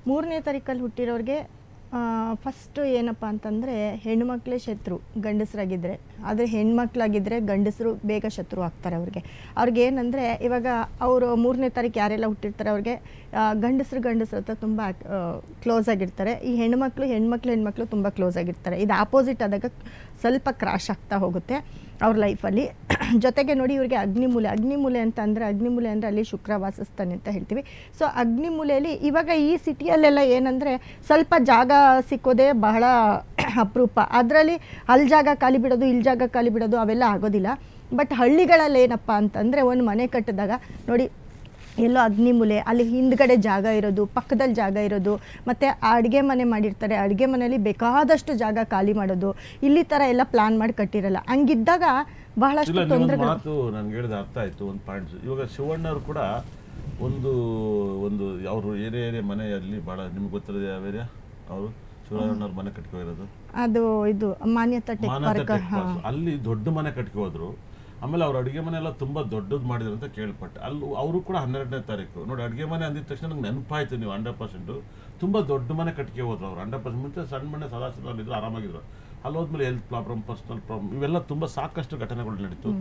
3ನೇ ತಾರೀಕಲ್ಲಿ ಹುಟ್ಟಿರೋರಿಗೆ ಫಸ್ಟು ಏನಪ್ಪ ಅಂತಂದರೆ ಹೆಣ್ಣುಮಕ್ಕಳೇ ಶತ್ರು ಗಂಡಸರಾಗಿದ್ದರೆ, ಆದರೆ ಹೆಣ್ಮಕ್ಳಾಗಿದ್ದರೆ ಗಂಡಸರು ಬೇಗ ಶತ್ರು ಆಗ್ತಾರೆ ಅವ್ರಿಗೆ ಏನಂದರೆ ಇವಾಗ ಅವರು 3ನೇ ತಾರೀಕು ಯಾರೆಲ್ಲ ಹುಟ್ಟಿರ್ತಾರೆ ಅವ್ರಿಗೆ ಗಂಡಸರು ಹತ್ರ ತುಂಬ ಕ್ಲೋಸ್ ಆಗಿರ್ತಾರೆ. ಈ ಹೆಣ್ಮಕ್ಳು ತುಂಬ ಕ್ಲೋಸ್ ಆಗಿರ್ತಾರೆ. ಇದು ಆಪೋಸಿಟ್ ಆದಾಗ ಸ್ವಲ್ಪ ಕ್ರಾಶ್ ಆಗ್ತಾ ಹೋಗುತ್ತೆ ಅವ್ರ ಲೈಫಲ್ಲಿ. ಜೊತೆಗೆ ನೋಡಿ ಇವ್ರಿಗೆ ಅಗ್ನಿಮೂಲೆ ಅಂತ ಅಂದರೆ ಅಲ್ಲಿ ಶುಕ್ರ ವಾಸಿಸ್ತಾನೆ ಅಂತ ಹೇಳ್ತೀವಿ. ಸೊ ಅಗ್ನಿಮೂಲೆಯಲ್ಲಿ ಇವಾಗ ಈ ಸಿಟಿಯಲ್ಲೆಲ್ಲ ಏನಂದರೆ ಸ್ವಲ್ಪ ಜಾಗ ಸಿಕ್ಕೋದೇ ಬಹಳ ಅಪರೂಪ. ಅದರಲ್ಲಿ ಅಲ್ಲಿ ಜಾಗ ಖಾಲಿ ಬಿಡೋದು ಅವೆಲ್ಲ ಆಗೋದಿಲ್ಲ. ಬಟ್ ಹಳ್ಳಿಗಳಲ್ಲಿ ಏನಪ್ಪ ಅಂತಂದರೆ ಒಂದು ಮನೆ ಕಟ್ಟಿದಾಗ ನೋಡಿ ಎಲ್ಲೋ ಅಗ್ನಿಮೂಲೆ, ಅಲ್ಲಿ ಹಿಂದ್ಗಡೆ ಜಾಗ ಇರೋದು, ಪಕ್ಕದಲ್ಲಿ ಜಾಗ ಇರೋದು, ಮತ್ತು ಅಡುಗೆ ಮನೆ ಮಾಡಿರ್ತಾರೆ, ಅಡುಗೆ ಮನೆಯಲ್ಲಿ ಬೇಕಾದಷ್ಟು ಜಾಗ ಖಾಲಿ ಮಾಡೋದು, ಇಲ್ಲಿ ಥರ ಎಲ್ಲ ಪ್ಲಾನ್ ಮಾಡಿ ಕಟ್ಟಿರಲ್ಲ. ಹಂಗಿದ್ದಾಗ ಬಹಳಷ್ಟು ತೊಂದರೆಗಳು. ಮಾತು ನನಗೆ ಹೇಳಿದ ಅರ್ಥ ಆಯಿತು. ಒಂದು ಪಾಯಿಂಟ್ಸ್ ಇವಾಗ ಶಿವಣ್ಣವ್ರು ಕೂಡ ಒಂದು ಅವರು ಏರಿಯಾ ಮನೆಯಲ್ಲಿ ಭಾಳ ನಿಮ್ಗೆ ಗೊತ್ತಿರೋದು ಯಾವ ಏರಿಯಾ ಅವರು ಶಿವಣ್ಣವ್ರ ಮನೆ ಕಟ್ಕೋಗಿರೋದು ಅದು ಇದು ಮಾನ್ಯತಾ ಟೆಕ್ ಪಾರ್ಕ್, ಅಲ್ಲಿ ದೊಡ್ಡ ಮನೆ ಕಟ್ಕೋದ್ರು. ಆಮೇಲೆ ಅವ್ರ ಅಡುಗೆ ಮನೆ ಎಲ್ಲ ತುಂಬ ದೊಡ್ಡದು ಮಾಡಿದ್ರು ಅಂತ ಕೇಳ್ಪಟ್ಟೆ. ಅಲ್ಲಿ ಅವರು ಕೂಡ 12ನೇ ತಾರೀಕು ನೋಡಿ ಅಡುಗೆ ಮನೆ ಅಂದಿದ ತಕ್ಷಣ ನಂಗೆ ನೆನಪಾಯ್ತು. ನೀವು 100% ತುಂಬ ದೊಡ್ಡ ಮನೆ ಕಟ್ಕೆ ಹೋದ್ರು ಅವ್ರು. 100% ಮುಂಚೆ ಸಣ್ಣ ಮನೆ ಸದಾಶಿವಲ್ಲಿದ್ರು, ಆರಾಮಾಗಿದ್ರು. ಅಲ್ಲಿ ಹೋದ್ಮೇಲೆ ಹೆಲ್ತ್ ಪ್ರಾಬ್ಲಮ್, ಪರ್ಸನಲ್ ಪ್ರಾಬ್ಲಮ್, ಇವೆಲ್ಲ ತುಂಬ ಸಾಕಷ್ಟು ಘಟನೆಗಳು ನಡೀತು.